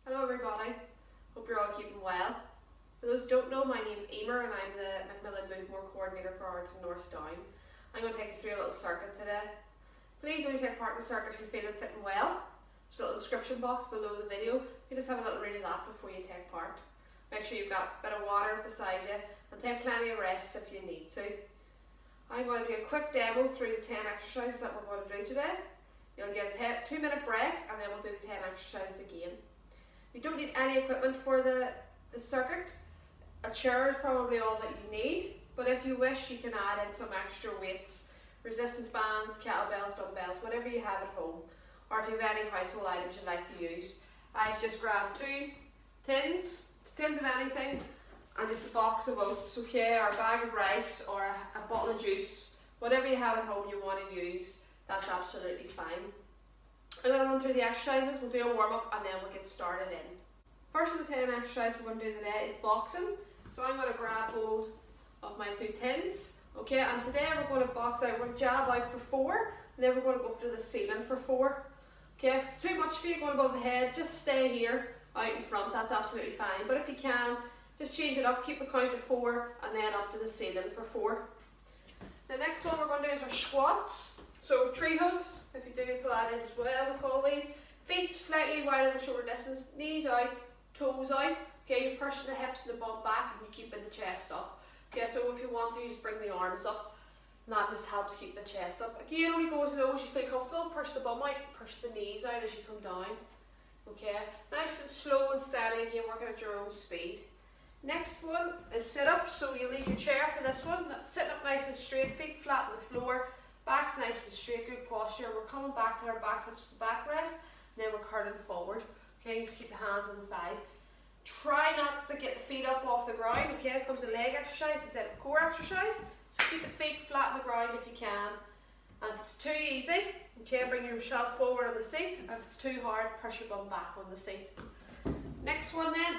Hello everybody, hope you're all keeping well. For those who don't know, my name's Eimear and I'm the Macmillan Movement Coordinator for Arts in North Down. I'm going to take you through a little circuit today. Please only take part in the circuit if you're feeling fit and well. There's a little description box below the video. You just have a little read of that before you take part. Make sure you've got a bit of water beside you and take plenty of rest if you need to. I'm going to do a quick demo through the 10 exercises that we're going to do today. You'll get a 2-minute break and then we'll do the 10 exercises again. You don't need any equipment for the circuit. A chair is probably all that you need, but if you wish you can add in some extra weights, resistance bands, kettlebells, dumbbells, whatever you have at home, or if you have any household items you'd like to use. I've just grabbed 2 tins of anything and just a box of oats, okay, or a bag of rice or a bottle of juice. Whatever you have at home you want to use, that's absolutely fine. I'm going to run through the exercises, we'll do a warm up and then we'll get started in. First of the 10 exercises we're going to do today is boxing. So I'm going to grab hold of my 2 tins, okay, and today we're going to box out, we're going to jab out for 4 and then we're going to go up to the ceiling for 4. Okay, if it's too much for you going above the head, just stay here out in front, that's absolutely fine. But if you can, just change it up, keep the count to 4 and then up to the ceiling for 4. The next one we're going to do is our squats. So tree hugs, if you do Pilates as well, we call these. Feet slightly wider than shoulder distance, knees out, toes out. Okay, you're pushing the hips and the bum back and you're keeping the chest up. Okay, so if you want to, just bring the arms up. And that just helps keep the chest up. Again, only go as low as you feel comfortable. Push the bum out, push the knees out as you come down. Okay, nice and slow and steady, again working at your own speed. Next one is sit-ups, so you'll need your chair for this one. Sitting up nice and straight, feet flat on the floor, back's nice and straight, good posture. We're coming back till our back touches the backrest, and then we're curling forward. Okay, just keep the hands on the thighs. Try not to get the feet up off the ground, okay? It becomes a leg exercise instead of core exercise. So keep the feet flat on the ground if you can. And if it's too easy, okay, bring yourself forward on the seat. If it's too hard, push your bum back on the seat. Next one then,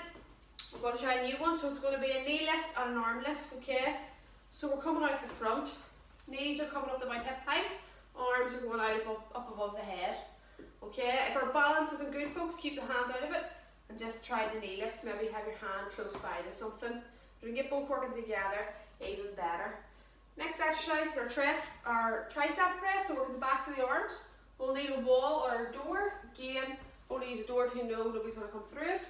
we're going to try a new one. So it's going to be a knee lift and an arm lift, okay? So we're coming out the front. Knees are coming up to about hip height. Arms are going out up above the head. Okay, if our balance isn't good, folks, keep the hands out of it and just try the knee lifts. Maybe have your hand close by to something. If we can get both working together, even better. Next exercise is our tricep press, so working the backs of the arms. We'll need a wall or a door. Again, only use a door if you know nobody's going to come through it.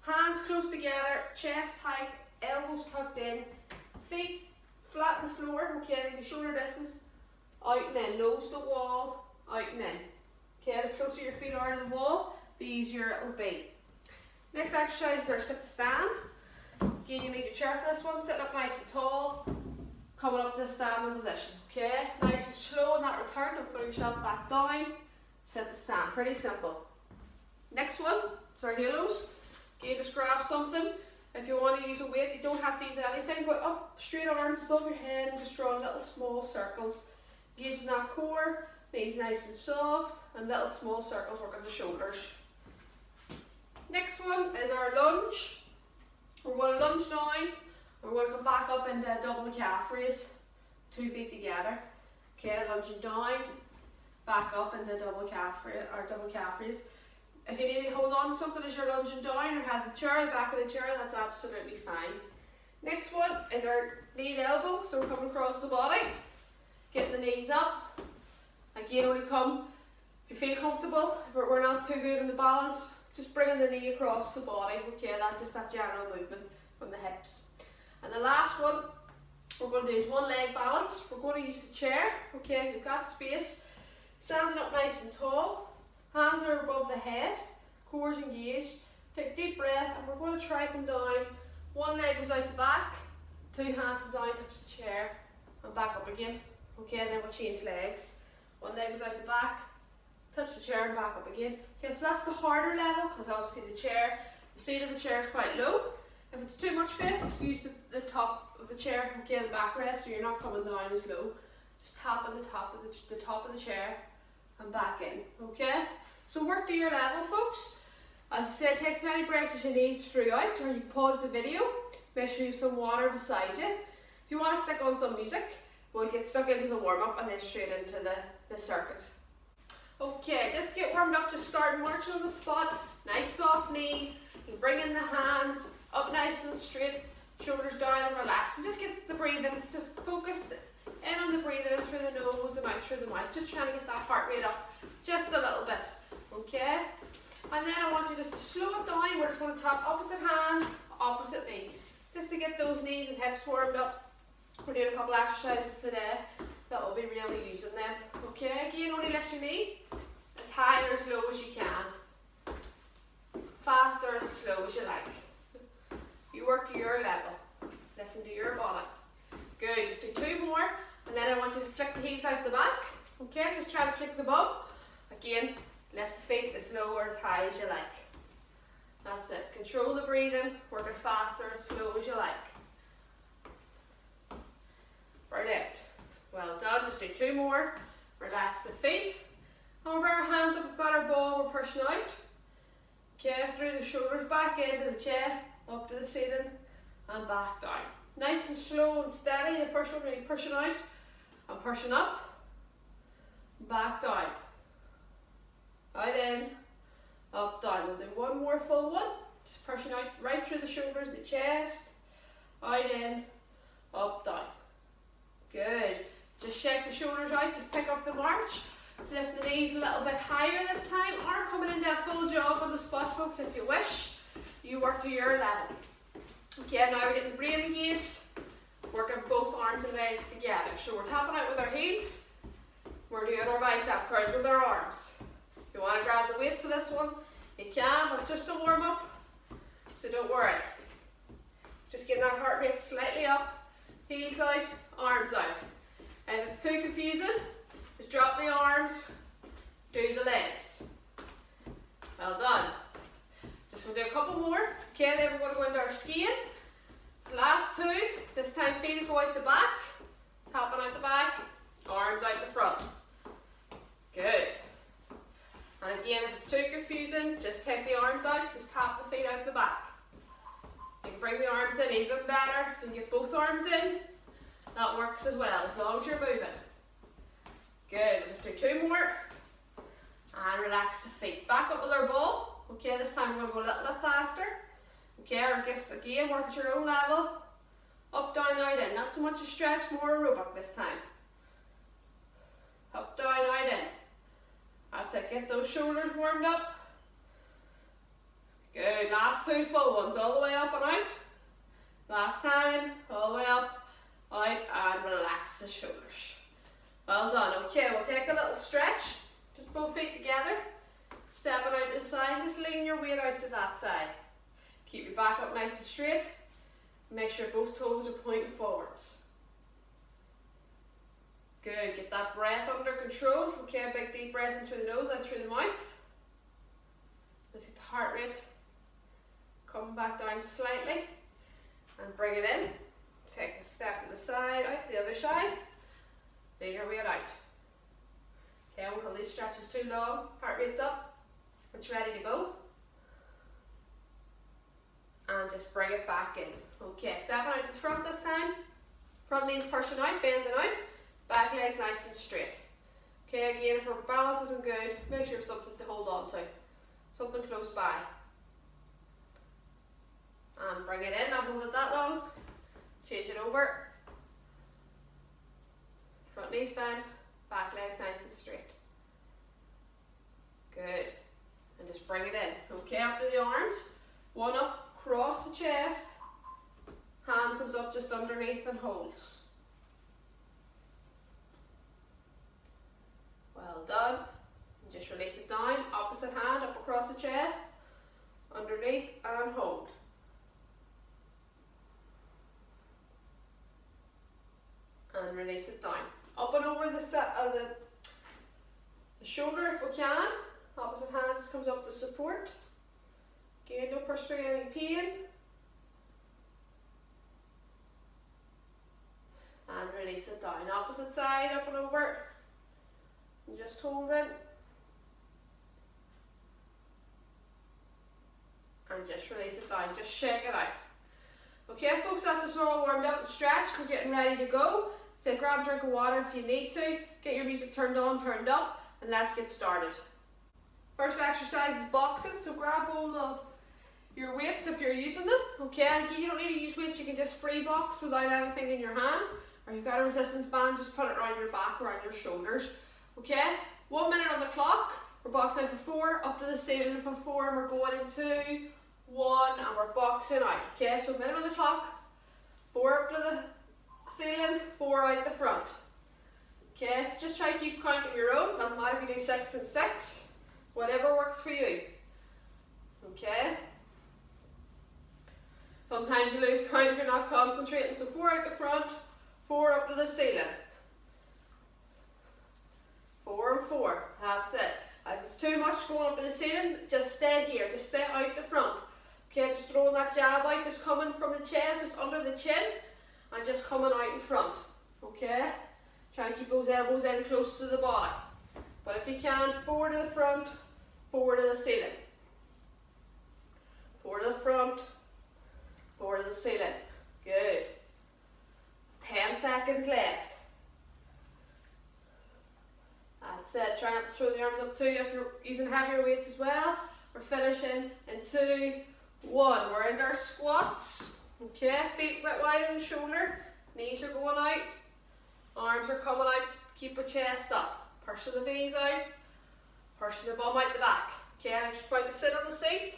Hands close together, chest tight, elbows tucked in, feet flat on the floor, okay, your shoulder distance, out and in, nose to wall, out and in. Okay, the closer your feet are to the wall, the easier it will be. Next exercise is our sit to stand. Again, you need your chair for this one, sitting up nice and tall, coming up to a standing position. Okay, nice and slow in that return, don't throw yourself back down, sit to stand, pretty simple. Next one is our halos. Okay, just grab something. If you want to use a weight, you don't have to use anything, but up, straight arms above your head and just draw little small circles. Engaging that core, knees nice and soft, and little small circles working the shoulders. Next one is our lunge. We're going to lunge down, we're going to come back up into double the calf raise, 2 feet together. Okay, lunging down, back up into double calf raise. If you need to hold on to something as you're lunging down or have the chair, the back of the chair, that's absolutely fine. Next one is our knee to elbow, so we're coming across the body, getting the knees up. Again, only come if you feel comfortable. If we're not too good in the balance, just bringing the knee across the body, okay, just that general movement from the hips. And the last one we're going to do is one leg balance. We're going to use the chair, okay, you've got space, standing up nice and tall. Hands are above the head, core's engaged. Take a deep breath and we're going to try come down. One leg goes out the back, 2 hands come down, touch the chair and back up again. Okay, and then we'll change legs. One leg goes out the back, touch the chair and back up again. Okay, so that's the harder level because obviously the seat of the chair is quite low. If it's too much for you, use the top of the chair, okay, the backrest, so you're not coming down as low. Just tap on the top of the chair and back in, okay? So work to your level, folks. As I said, take as many breaks as you need throughout, or you can pause the video, make sure you have some water beside you. If you want to stick on some music, we'll get stuck into the warm-up and then straight into the circuit. Okay, just to get warmed up, just start marching on the spot. Nice soft knees. You bring in the hands up nice and straight, shoulders down and relax. And just get the breathing, just focus in on the breathing in through the nose and out through the mouth. Just trying to get that heart rate up just a little bit, okay? And then I want you to slow it down. We're just going to tap opposite hand, opposite knee. Just to get those knees and hips warmed up. We're doing a couple exercises today that will be really using them. Okay, again, only lift your knee as high or as low as you can. Fast or as slow as you like. You work to your level. Listen to your body. Good, just do 2 more. And then I want you to flick the heels out the back. Okay, just try to kick them up. Again, lift the feet as low or as high as you like. That's it. Control the breathing. Work as fast or as slow as you like. Brilliant. Well done. Just do 2 more. Relax the feet. And we'll bring our hands up. We've got our ball. We're pushing out. Okay, through the shoulders, back into the chest, up to the ceiling, and back down. Nice and slow and steady. The first one, really pushing out and pushing up. Back down. Out in. Up, down. We'll do 1 more full one. Just pushing out right through the shoulders, the chest. Out in. Up, down. Good. Just shake the shoulders out. Just pick up the march. Lift the knees a little bit higher this time, or coming into a full jog on the spot, folks, if you wish. You work to your level. Okay, now we're getting the brain engaged. Working both arms and legs together. So we're tapping out with our heels. We're doing our bicep curls with our arms. If you want to grab the weights of this one, you can, but it's just a warm up. So don't worry. Just getting that heart rate slightly up. Heels out, arms out. And if it's too confusing, just drop the arms, do the legs. Well done. Just going to do a couple more. Okay, then we're going to go into our skiing. So last 2, this time feet go out the back, tapping out the back, arms out the front. Good. And again, if it's too confusing, just take the arms out, just tap the feet out the back. You can bring the arms in even better. You can get both arms in. That works as well, as long as you're moving. Good, we'll just do 2 more. And relax the feet. Back up with our ball. Okay, this time we're going to go a little bit faster. Okay, or just again, work at your own level. Up, down, out, in. Not so much a stretch, more aerobic this time. Up, down, out, in. That's it, get those shoulders warmed up. Good, last 2 full ones, all the way up and out. Last time, all the way up, out, and relax the shoulders. Well done. Okay, we'll take a little stretch. Just both feet together. Stepping out to the side. Just lean your weight out to that side. Keep your back up nice and straight. Make sure both toes are pointing forwards. Good. Get that breath under control. Okay, big deep breath in through the nose, out through the mouth. Let's get the heart rate coming back down slightly. And bring it in. Take a step to the side, out the other side. Lean your weight out. Okay, I won't hold these stretches too long. Heart rate's up. It's ready to go. And just bring it back in. Okay, stepping out to the front this time. Front knees pushing out, bending out. Back legs nice and straight. Okay, again, if our balance isn't good, make sure something to hold on to. Something close by. And bring it in, not hold it that long. Change it over. Front knees bent, back legs nice and straight. Good. And just bring it in. Okay, up to the arms. One up, cross the chest. Hand comes up just underneath and holds. Well done. And just release it down. Opposite hand up across the chest. Underneath and hold. And release it down. Up and over the shoulder if we can. Opposite hand just comes up to support. Again, don't push through any pain. And release it down. Opposite side, up and over. And just hold it. And just release it down. Just shake it out. Okay, folks, that's us all warmed up and stretched. We're getting ready to go. So grab a drink of water if you need to. Get your music turned on, turned up, and let's get started. First exercise is boxing. So grab hold of your weights if you're using them. Okay, you don't need to use weights, you can just free box without anything in your hand. Or you've got a resistance band, just put it around your back, around your shoulders. Okay, 1 minute on the clock. We're boxing out for 4, up to the ceiling for 4, and we're going in 2, 1, and we're boxing out. Okay, so minute on the clock, 4 up to the ceiling, 4 out the front. Okay, so just try to keep count on your own. Doesn't matter if you do 6 and 6, whatever works for you. Okay. Sometimes you lose count if you're not concentrating. So 4 out the front, 4 up to the ceiling. 4 and 4. That's it. If it's too much going up to the ceiling, just stay here. Just stay out the front. Okay, just throwing that jab out, just coming from the chest, just under the chin, and just coming out in front. Okay? Trying to keep those elbows in close to the body. But if you can, 4 to the front, 4 to the ceiling. 4 to the front, 4 to the ceiling. Good. 10 seconds left. That's it. Try not to throw the arms up too if you're using heavier weights as well. We're finishing in 2, 1. We're in our squats. Okay, feet a bit wide on the shoulder. Knees are going out. Arms are coming out. Keep the chest up. Pushing the knees out. Pushing the bum out the back. Okay, and if you're about to sit on the seat,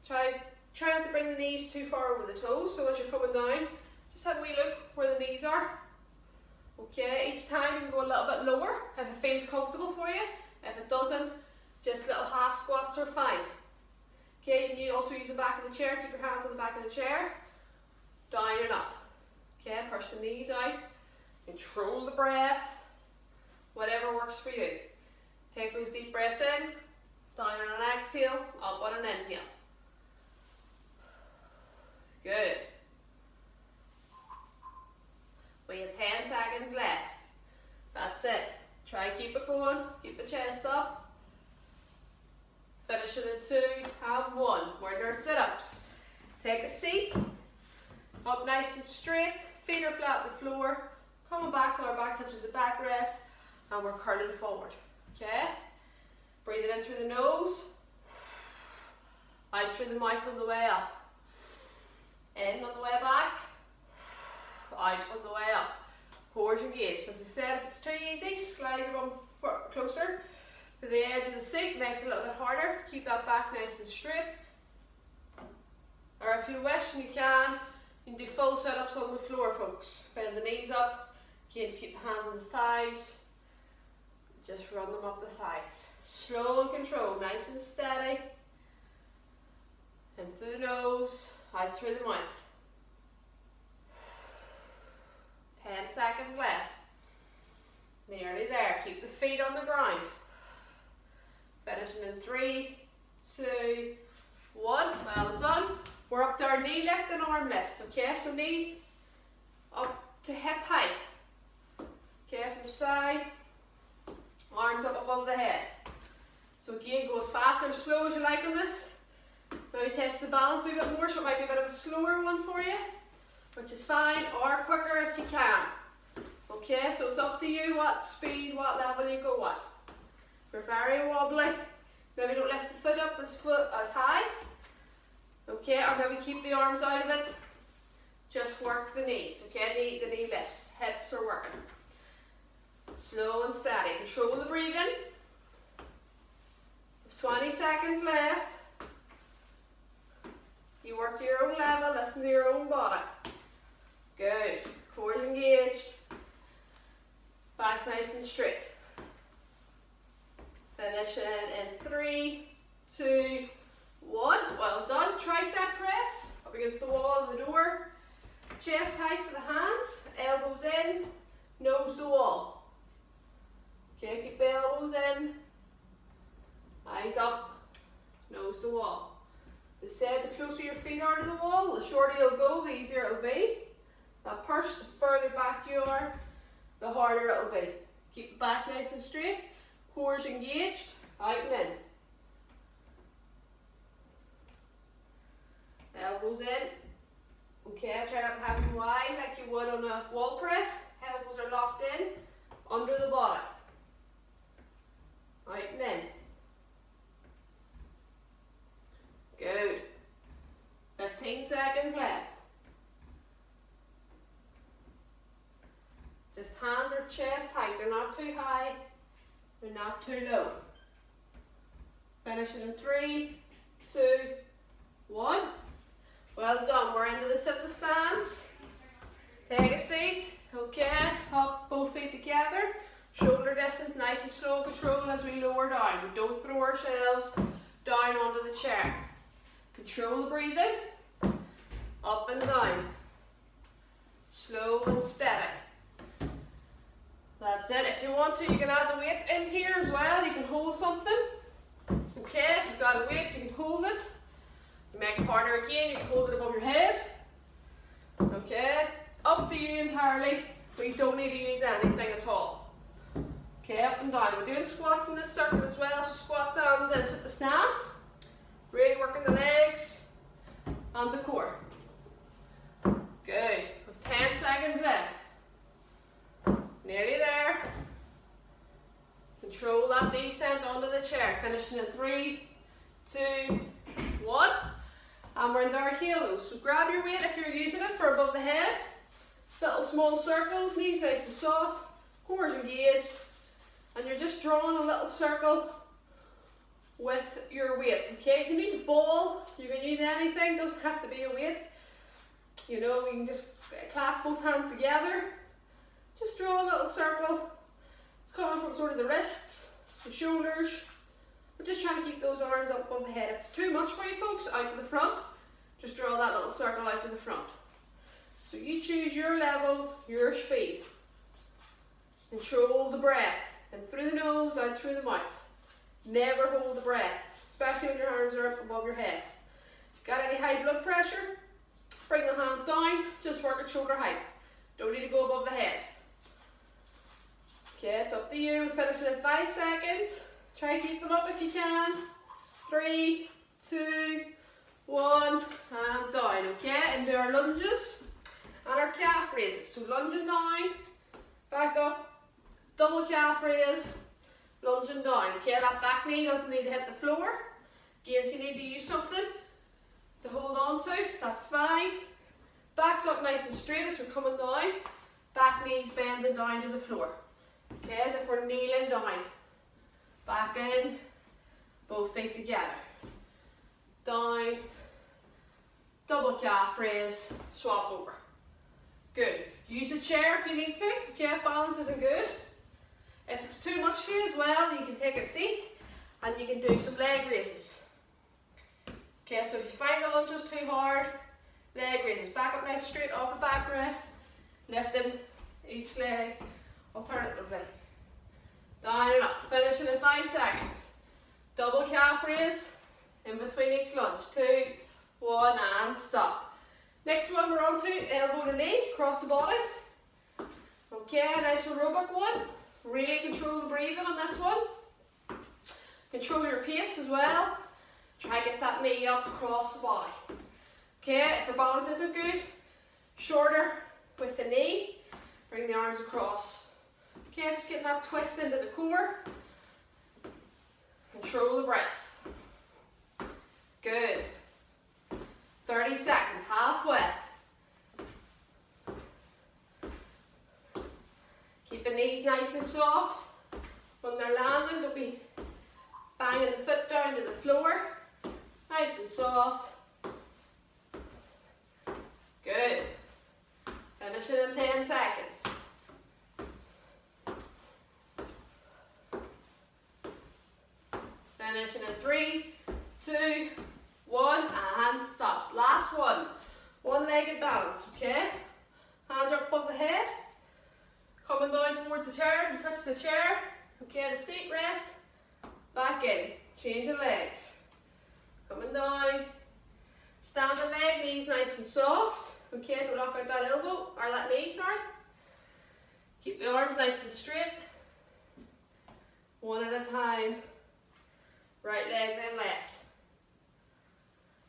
try not to bring the knees too far over the toes. So as you're coming down, just have a wee look where the knees are. Okay, each time you can go a little bit lower if it feels comfortable for you. If it doesn't, just little half squats are fine. Okay, and you also use the back of the chair. Keep your hands on the back of the chair. Down and up. Okay, push the knees out. Control the breath. Whatever works for you. Take those deep breaths in. Down on an exhale. Up on an inhale. Good. We have 10 seconds left. That's it. Try to keep it going. Keep the chest up. Finishing in 2 and 1. We're in our sit-ups. Take a seat. Up nice and straight. Feet are flat on the floor. Coming back till our back touches the backrest. And we're curling forward. Okay? Breathing in through the nose. Out through the mouth on the way up. In on the way back. Out on the way up. Core engaged. As I said, if it's too easy, slide your bum closer to the edge of the seat. Makes it a little bit harder. Keep that back nice and straight. Or if you wish and you can do full sit-ups on the floor, folks. Bend the knees up. Again, just keep the hands on the thighs. Just run them up the thighs. Slow and controlled, nice and steady. In through the nose, out through the mouth. 10 seconds left. Nearly there. Keep the feet on the ground. Finishing in 3, 2, 1. Well done. We're up to our knee lift and arm lift. Okay, so knee up to hip height. Okay, from the side. Arms up above the head. So again, go as fast or as slow as you like on this. Maybe test the balance a wee bit more, so it might be a bit of a slower one for you, which is fine, or quicker if you can. Okay, so it's up to you what speed, what level you go at. If you're very wobbly, maybe don't lift the foot up as high. Okay, or maybe keep the arms out of it. Just work the knees. Okay, the knee lifts, hips are working. Slow and steady. Control the breathing. 20 seconds left. You work to your own level, listen to your own body. Good. Core engaged. Back's nice and straight. Finishing in 3, 2, 1. Well done. Tricep press. Up against the wall of the door. Chest height for the hands. Elbows in. Nose the wall. Okay, keep the elbows in. Eyes up. Nose the wall. As I said, the closer your feet are to the wall, the shorter you'll go, the easier it'll be. That push, the further back you are, the harder it'll be. Keep the back nice and straight. Core's engaged. Out and in. Elbows in. Okay, try not to have them wide like you would on a wall press. Elbows are locked in, under the body. Out and in. seconds left. Just hands or chest height. They're not too high. They're not too low. Finishing in 3, 2, 1. Well done. We're into the sit to stance. Take a seat. Okay. Hop both feet together. Shoulder distance nice and slow control as we lower down. We don't throw ourselves down onto the chair. Control the breathing. Up and down. Slow and steady. That's it. If you want to, you can add the weight in here as well. You can hold something. Okay, if you've got a weight, you can hold it. Make it harder again, you can hold it above your head. Okay, up to you entirely, but you don't need to use anything at all. Okay, up and down. We're doing squats in this circuit as well, so squats and this at the stance. Really working the legs and the core. Good. With 10 seconds left. Nearly there. Control that descent onto the chair. Finishing in 3, 2, 1. And we're into our halos. So grab your weight if you're using it for above the head. Little small circles, knees nice and soft, core engaged. And you're just drawing a little circle with your weight. Okay, you can use a ball, you can use anything, doesn't have to be a weight. You know, you can just clasp both hands together. Just draw a little circle. It's coming from sort of the wrists, the shoulders. We're just trying to keep those arms up above the head. If it's too much for you folks, out to the front, just draw that little circle out to the front. So you choose your level, your speed. Control the breath. In through the nose, out through the mouth. Never hold the breath, especially when your arms are up above your head. If you've got any high blood pressure, bring the hands down, just work at shoulder height. Don't need to go above the head. Okay, it's up to you. We're finishing in 5 seconds. Try and keep them up if you can. 3, 2, 1, and down. Okay, into our lunges and our calf raises. So lunging down, back up, double calf raise, lunging down. Okay, that back knee doesn't need to hit the floor. Again, if you need to use something to hold on to, that's fine. Back's up nice and straight as we're coming down. Back knees bending down to the floor. Okay, as if we're kneeling down. Back in, both feet together. Down, double calf raise, swap over. Good. Use a chair if you need to. Okay, if balance isn't good. If it's too much for you as well, you can take a seat and you can do some leg raises. Okay, so if you find the lunges too hard, leg raises. Back up nice straight off the backrest, lifting each leg alternatively. Down and up. Finishing in 5 seconds. Double calf raise in between each lunge. 2, 1, and stop. Next one we're on to elbow to knee, cross the body. Okay, nice aerobic one. Really control the breathing on this one. Control your pace as well. Try and get that knee up across the body. Okay, if the balance isn't good, shorter with the knee, bring the arms across. Okay, just getting that twist into the core. Control the breath. Good. 30 seconds, halfway. Keep the knees nice and soft. When they're landing, don't be banging the foot down to the floor. Nice and soft. Good. Finishing in 10 seconds. Finishing in 3, 2, 1, and stop. Last one. One-legged balance, okay? Hands are above the head. Coming down towards the chair, you touch the chair. Okay, the seat rest. Back in. Changing legs. Coming down. Standing leg, knees nice and soft. Okay, don't lock out that elbow, or that knee, sorry. Keep the arms nice and straight. One at a time. Right leg, then left.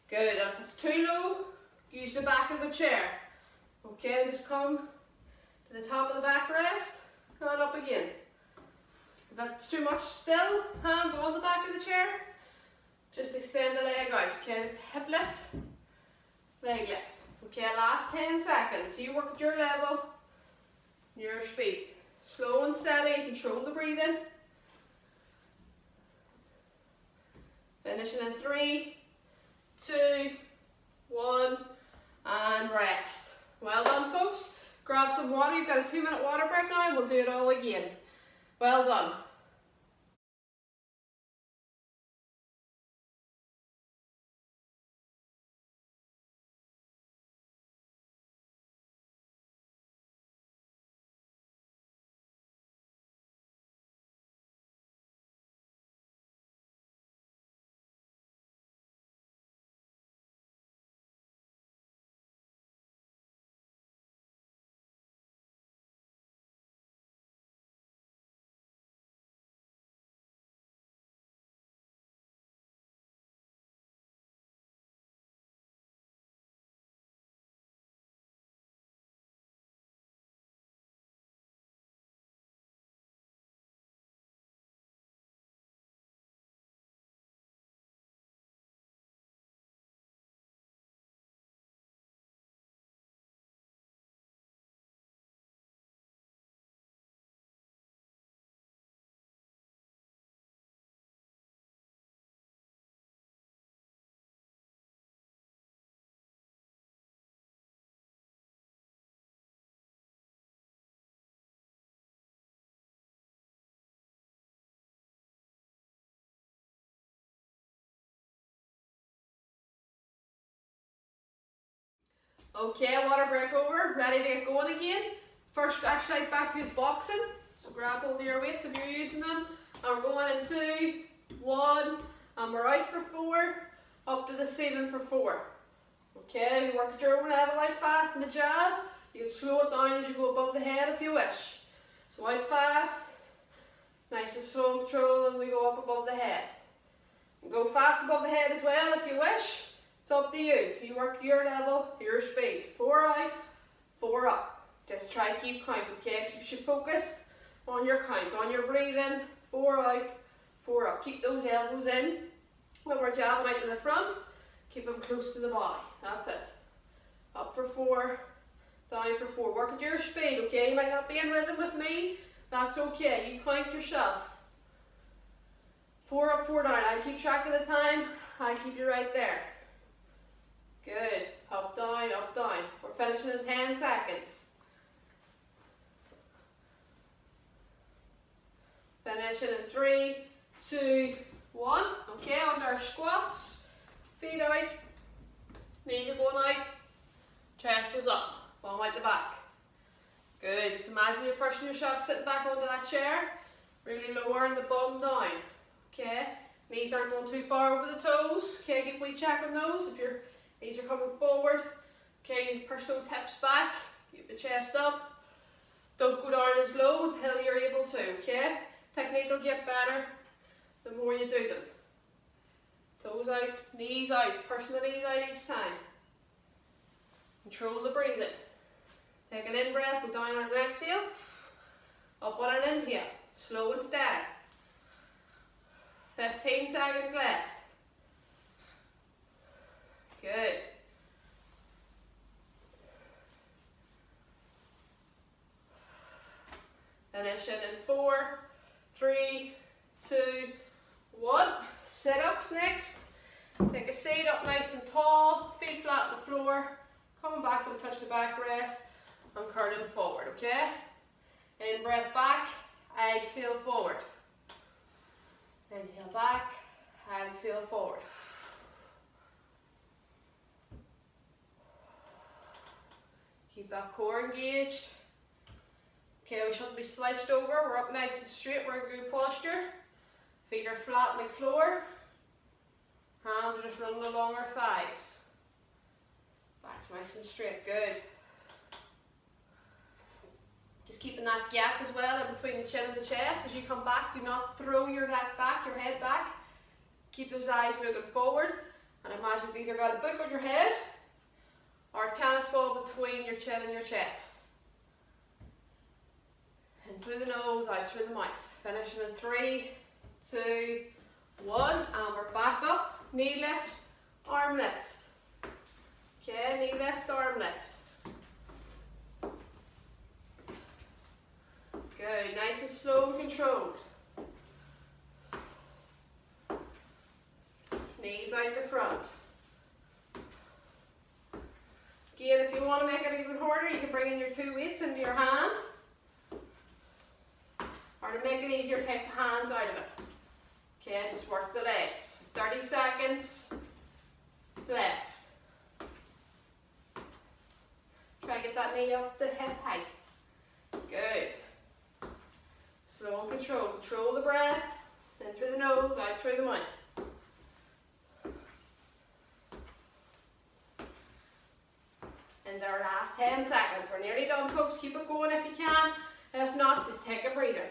Good, and if it's too low, use the back of the chair. Okay, just come to the top of the backrest, and up again. If that's too much still, hands on the back of the chair, just extend the leg out. Okay, just hip lift, leg lift. Okay, last 10 seconds. You work at your level, your speed. Slow and steady, control the breathing. Finishing in 3, 2, 1, and rest. Well done, folks. Grab some water. You've got a 2-minute water break now, and we'll do it all again. Well done. Okay, water break over, ready to get going again. First exercise back to is boxing. So grab hold of your weights if you're using them. And we're going in 2, 1, and we're out for 4, up to the ceiling for 4. Okay, you work at your own level, out fast in the jab. You can slow it down as you go above the head if you wish. So out fast, nice and slow control, and we go up above the head. And go fast above the head as well if you wish. It's up to you. You work your level, your speed. 4 out, 4 up. Just try to keep count, okay? Keeps you focused on your count, on your breathing. 4 out, 4 up. Keep those elbows in. When we're jabbing out to the front, keep them close to the body. That's it. Up for 4, down for 4. Work at your speed, okay? You might not be in rhythm with me. That's okay. You count yourself. 4 up, 4 down. I'll keep track of the time. I'll keep you right there. Good. Up, down, up, down. We're finishing in 10 seconds. Finishing in 3, 2, 1. Okay, on our squats. Feet out. Knees are going out. Chest is up. Bum out the back. Good. Just imagine you're pushing yourself sitting back onto that chair. Really lowering the bum down. Okay. Knees aren't going too far over the toes. Okay, keep we checking those. If your knees are coming forward. Okay, you push those hips back. Keep the chest up. Don't go down as low until you're able to. Okay. Technique will get better the more you do them. Toes out, knees out. Pushing the knees out each time. Control the breathing. Take an in breath, go down on an exhale. Up on an inhale. Slow and steady. 15 seconds left. Good. Finishing in 4, 3, 2, 1. Sit-ups next. Take a seat up nice and tall, feet flat on the floor. Coming back, don't touch the backrest. And curling forward, okay? In breath back, exhale forward. Inhale back, exhale forward. Keep that core engaged. Okay, we shouldn't be slouched over. We're up nice and straight. We're in good posture. Feet are flat on the floor. Hands are just running along our thighs. Back's nice and straight. Good. Just keeping that gap as well in between the chin and the chest. As you come back, do not throw your neck back, your head back. Keep those eyes looking forward. And imagine you've either got a book on your head or a tennis ball between your chin and your chest. In through the nose, out through the mouth. Finishing in 3, 2, 1. And we're back up. Knee lift, arm lift. Okay, knee lift, arm lift. Good, nice and slow and controlled. Knees out the front. Again, if you want to make it even harder, you can bring in your 2 weights into your hand. Or to make it easier, take the hands out of it. Okay, just work the legs. 30 seconds. Left. Try to get that knee up the hip height. Good. Slow and control. Control the breath. In through the nose, out through the mouth. And our last 10 seconds. We're nearly done, folks. Keep it going if you can. If not, just take a breather.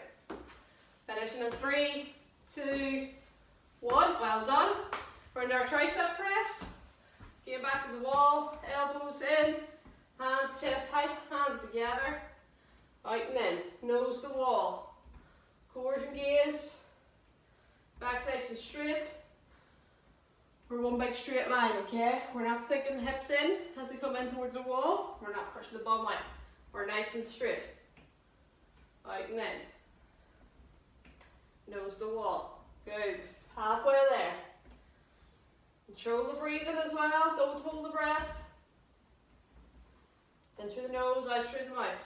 Finishing in 3, 2, 1. Well done. We're into our tricep press. Get back to the wall. Elbows in. Hands chest height. Hands together. Out and in. Nose to wall. Core engaged. Back nice and straight. We're one big straight line, okay? We're not sinking the hips in as we come in towards the wall. We're not pushing the bum out. We're nice and straight. Out and in. Nose to wall. Good. Halfway there. Control the breathing as well. Don't hold the breath. In through the nose, out through the mouth.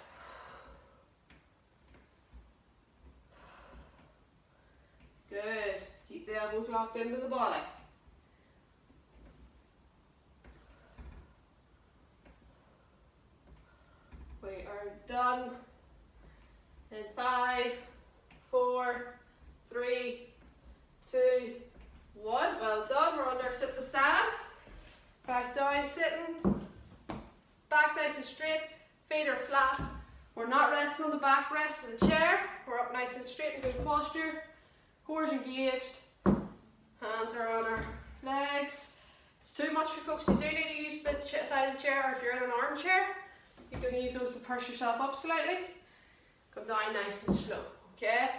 Good. Keep the elbows locked into the body. We are done. In 5, 4, 3, 2, 1. Well done. We're under sit to stand. Back down, sitting. Back's nice and straight. Feet are flat. We're not resting on the back rest of the chair. We're up nice and straight in good posture. Core's engaged. Hands are on our legs. If it's too much for folks, you do need to use the side of the chair, or if you're in an armchair, you can use those to push yourself up slightly. Come down nice and slow, okay?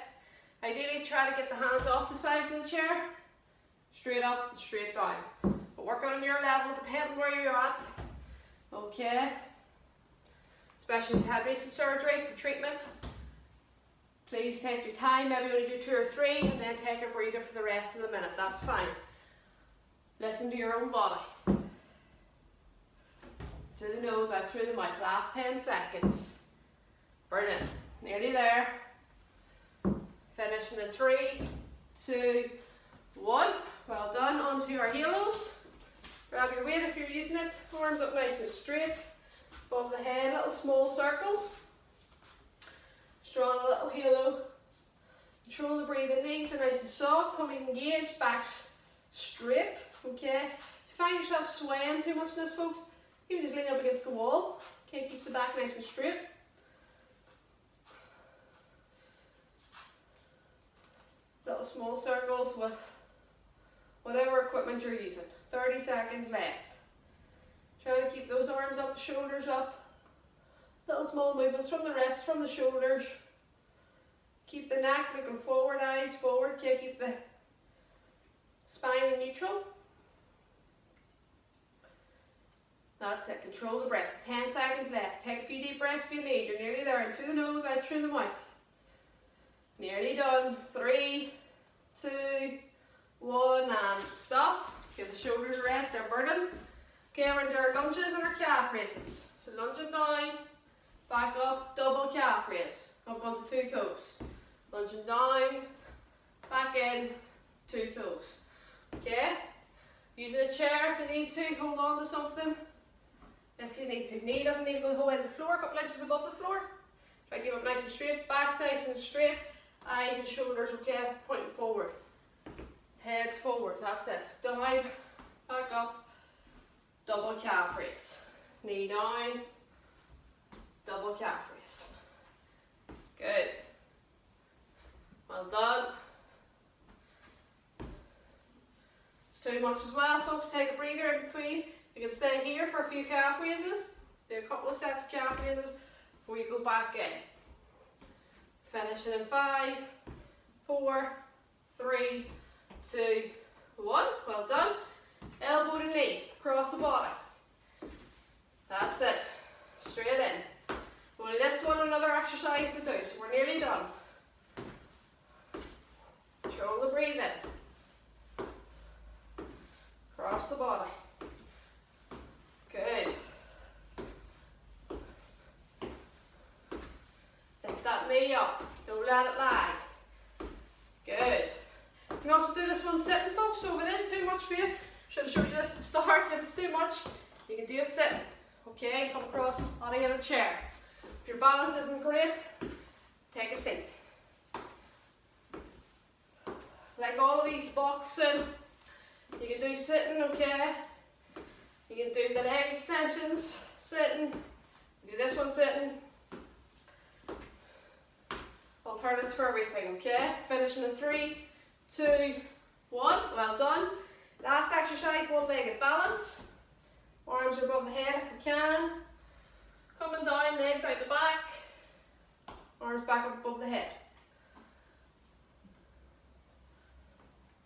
Ideally, try to get the hands off the sides of the chair. Straight up and straight down. But work on your level, depending where you're at, okay? Especially if you had recent surgery or treatment. Please take your time, maybe only do 2 or 3, and then take a breather for the rest of the minute. That's fine. Listen to your own body. Through the nose, out through the mouth. Last 10 seconds. Brilliant. Nearly there. Finishing in 3, 2, 1. Well done. Onto our halos. Grab your weight if you're using it. Arms up nice and straight. Above the head, little small circles. Strong little halo. Control the breathing. Knees are nice and soft. Tummy's engaged. Back's straight. Okay. If you find yourself swaying too much in this, folks, you can just lean up against the wall. Okay, keeps the back nice and straight. Little small circles with whatever equipment you're using. 30 seconds left. Try to keep those arms up, the shoulders up. Little small movements from the wrists, from the shoulders. Keep the neck looking forward, eyes forward. Okay, keep the spine in neutral. That's it. Control the breath. 10 seconds left. Take a few deep breaths if you need. You're nearly there. In through the nose, out through the mouth. Nearly done. 3, 2, 1, and stop. Give the shoulders a rest. They're burning. Okay, we're into our lunges and our calf raises. So lunging down, back up, double calf raise. Up onto 2 toes. Lunging down, back in, 2 toes. Okay? Using a chair if you need to, hold on to something. If you need to. Knee doesn't need to go the whole way to the floor, a couple inches above the floor. Try to keep it nice and straight, back's nice and straight, eyes and shoulders, okay, pointing forward. Heads forward, that's it. Down, back up, double calf raise. Knee down, double calf raise. Good. Well done. It's too much as well, folks. Take a breather in between. You can stay here for a few calf raises. Do a couple of sets of calf raises before you go back in. Finishing in 5, 4, 3, 2, 1. Well done. Elbow to knee, across the body. across the body. Good. Lift that knee up, don't let it lag. Good. You can also do this one sitting, folks, so if it is too much for you, should have showed you this at the start. If it's too much, you can do it sitting. Okay, come across on the other chair. If your balance isn't great, take a seat. Like all of these boxing, you can do sitting, okay? You can do the leg extensions sitting, do this one sitting. Alternates for everything, okay? Finishing in 3, 2, 1, well done. Last exercise, one-legged balance. Arms are above the head if we can. Coming down, legs out the back. Arms back up above the head.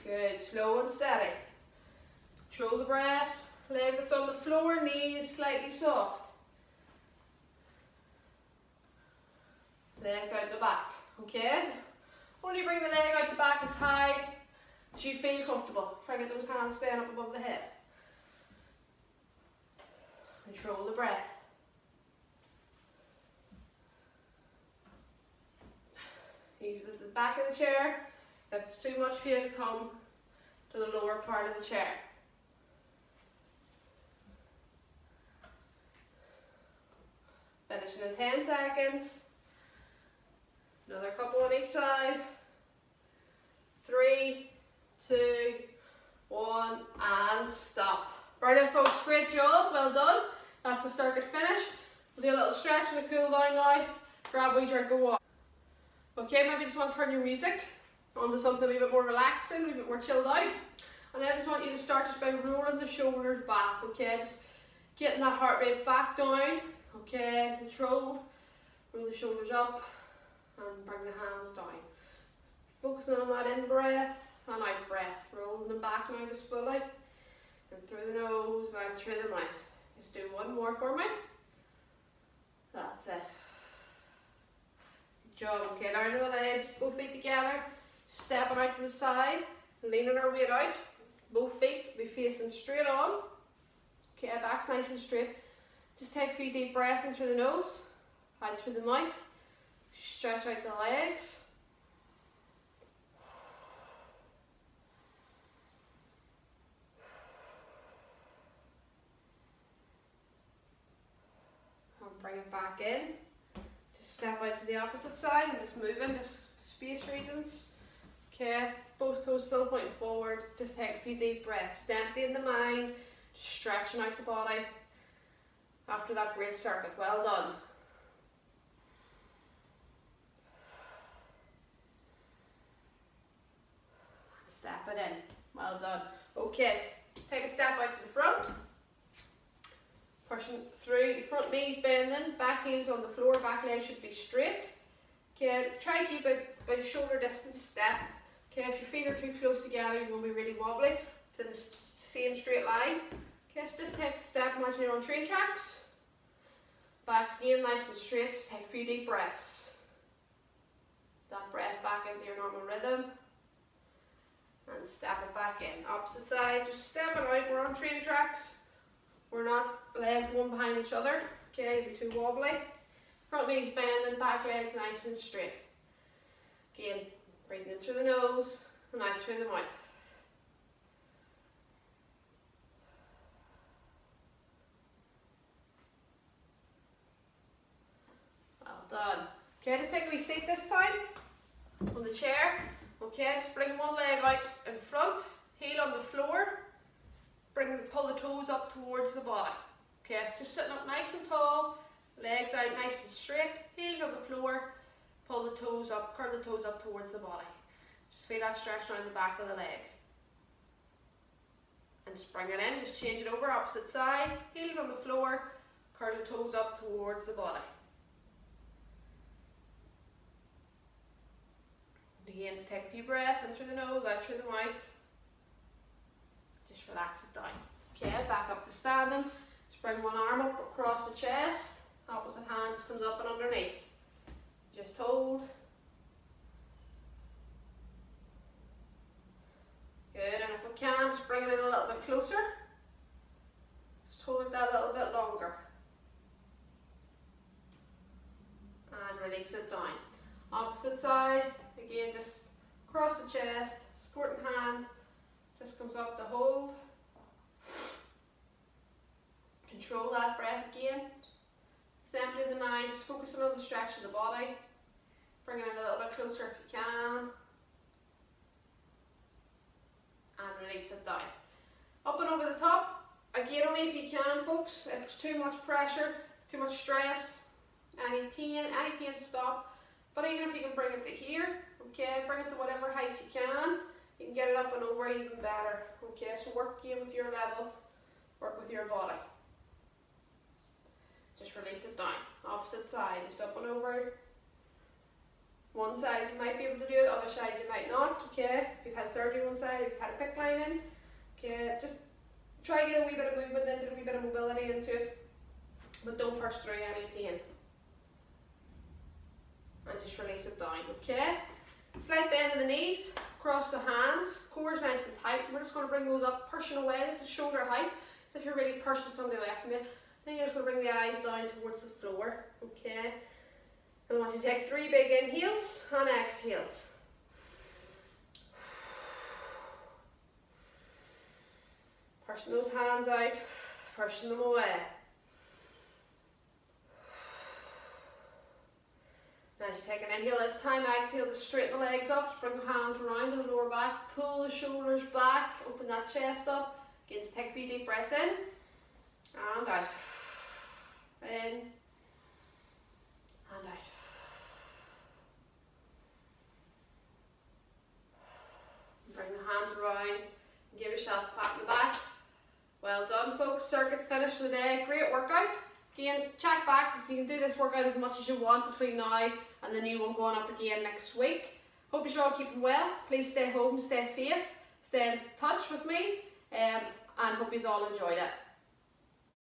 Good, slow and steady. Control the breath. Leg that's on the floor, knees slightly soft. Legs out the back, okay? Only bring the leg out the back as high as you feel comfortable. Try to get those hands staying up above the head. Control the breath. Use the back of the chair. If it's too much for you to come to the lower part of the chair. Finishing in 10 seconds. Another couple on each side. 3, 2, 1, and stop. Brilliant, folks, great job, well done. That's the circuit finished. We'll do a little stretch and a cool down now. Grab a wee drink of water. Okay, maybe just want to turn your music onto something a wee bit more relaxing, a wee bit more chilled out. And then I just want you to start just by rolling the shoulders back, okay? Just getting that heart rate back down, okay? Controlled. Roll the shoulders up and bring the hands down. Focusing on that in breath and out breath. Rolling them back now just fully. And through the nose, out through the mouth. Just do one more for me. That's it. Good job. Okay, down to the legs, both feet together. Stepping out to the side, leaning our weight out. Both feet be facing straight on. Okay, back's nice and straight. Just take a few deep breaths in through the nose, out through the mouth. Stretch out the legs. And bring it back in. Just step out to the opposite side and just move in, just space reasons. Okay, both toes still pointing forward. Just take a few deep breaths. Emptying the mind, just stretching out the body after that great circuit. Well done. Step it in. Well done. Okay, take a step out to the front. Pushing through, the front knees bending, back heels on the floor, back leg should be straight. Okay, try to keep it about a shoulder distance step. Okay, if your feet are too close together, you're going to be really wobbly within the same straight line. Okay, so just take a step, imagine you're on train tracks. Back's again nice and straight, just take a few deep breaths. That breath back into your normal rhythm. And step it back in. Opposite side, just stepping out, we're on train tracks. We're not legs one behind each other. Okay, you'll be too wobbly. Front knees bending, back legs nice and straight. Again, breathing in through the nose and out through the mouth. Well done. Okay, just take a wee seat this time on the chair. Okay, just bring one leg out in front, heel on the floor. Pull the toes up towards the body. Okay, it's just sitting up nice and tall, legs out nice and straight, heels on the floor, pull the toes up, curl the toes up towards the body. Just feel that stretch around the back of the leg. And just bring it in, just change it over, opposite side, heels on the floor, curl the toes up towards the body. Again, just take a few breaths in through the nose, out through the mouth. Just relax it down. Okay, back up to standing. Just bring one arm up across the chest. Opposite hand just comes up and underneath. Just hold. Good, and if we can, just bring it in a little bit closer. release it down. Opposite side, again just across the chest, supporting hand, just comes up to hold. Control that breath again. Just empty the mind, just focusing on the stretch of the body. Bring it in a little bit closer if you can. And release it down. Up and over the top. Again, only if you can, folks. If there's too much pressure, too much stress, any pain stop. But even if you can bring it to here, okay, bring it to whatever height you can get it up and over even better. Okay, so work again with your level, work with your body. Just release it down. Opposite side, just up and over. One side you might be able to do it, other side you might not. Okay, if you've had surgery one side, if you've had a PICC line in, okay, just try to get a wee bit of movement into it, a wee bit of mobility into it, but don't push through any pain. And just release it down, okay? Slight bend in the knees, cross the hands, core's nice and tight. We're just going to bring those up, pushing away to shoulder height. So if you're really pushing somebody away from you, then you're just going to bring the eyes down towards the floor, okay? And I want you to take 3 big inhales and exhales. Pushing those hands out, pushing them away. Now as you take an inhale this time, exhale to straighten the legs up, bring the hands around to the lower back, pull the shoulders back, open that chest up. Again, just take a few deep breaths in and out. In and out. Bring the hands around and give yourself a pat on the back. Well done, folks. Circuit finished for the day. Great workout. Again, check back so you can do this workout as much as you want between now and the new one going up again next week. Hope you're all keeping well. Please stay home, stay safe, stay in touch with me, and hope you all enjoyed it.